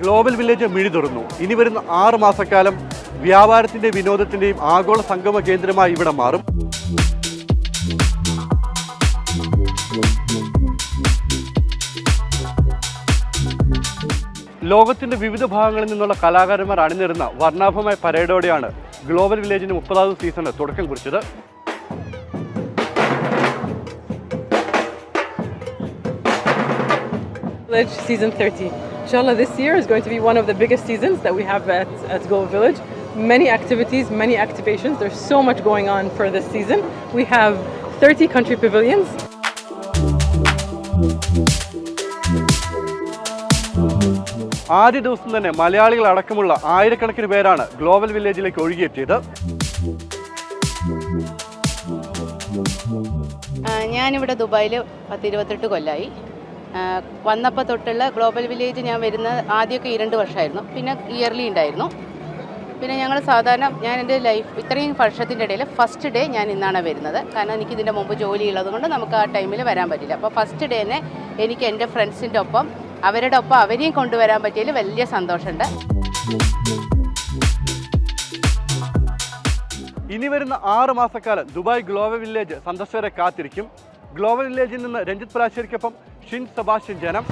Global village മിഴി തുറന്നു. ഇനി വരുന്ന 6 മാസക്കാലം വ്യാപാരത്തിൻ്റെയും വിനോദത്തിൻ്റെയും ആഗോള സംഗമ കേന്ദ്രമായി ഇവിടെ മാറും. ലോകത്തിൻ്റെ വിവിധ ഭാഗങ്ങളിൽ നിന്നുള്ള കലാകാരന്മാർ അണിനിരുന്ന വർണ്ണാഭമായ പരേഡോടെയാണ് ഗ്ലോബൽ വില്ലേജിന് 30ാമത് സീസണ് തുടക്കം കുറിച്ചത്. Village season 30. Inshallah, this year is going to be one of the biggest seasons that we have at Global Village. Many activities, many activations. There's so much going on for this season. We have 30 country pavilions. ആദ്യ ദിവസം തന്നെ മലയാളികൾ അടക്കമുള്ള ആയിരക്കണക്കിന് പേരാണ് global വില്ലേജിലേക്ക് ഒഴുകിയെത്തിയത്. ഞാനിവിടെ ദുബായിൽ 28 കൊല്ലമായി. വന്നപ്പോൾ തൊട്ടുള്ള ഗ്ലോബൽ വില്ലേജ് ഞാൻ വരുന്നത് ആദ്യമൊക്കെ 2 വർഷമായിരുന്നു, പിന്നെ ഇയർലി ഉണ്ടായിരുന്നു. പിന്നെ ഞങ്ങൾ സാധാരണ ഞാൻ എൻ്റെ ലൈഫ് ഇത്രയും വർഷത്തിൻ്റെ ഇടയിൽ ഫസ്റ്റ് ഡേ ഞാൻ ഇന്നാണ് വരുന്നത്. കാരണം എനിക്ക് ഇതിൻ്റെ മുമ്പ് ജോലി ഉള്ളത് കൊണ്ട് നമുക്ക് ആ ടൈമിൽ വരാൻ പറ്റില്ല. അപ്പോൾ ഫസ്റ്റ് ഡേ തന്നെ എനിക്ക് എൻ്റെ ഫ്രണ്ട്സിൻ്റെ ഒപ്പം അവരുടെ ഒപ്പം അവരെയും കൊണ്ടുവരാൻ പറ്റിയതിൽ വലിയ സന്തോഷമുണ്ട്. ഇനി വരുന്ന 6 മാസക്കാലം ദുബായ് ഗ്ലോബൽ വില്ലേജ് സന്ദർശകരെ കാത്തിരിക്കും. ഗ്ലോബൽ വില്ലേജിൽ നിന്ന് രഞ്ജിത്ത് പ്രാശ്ശേരിക്കൊപ്പം ഷിൻ സെബാസ്റ്റ്യൻ, ജനം.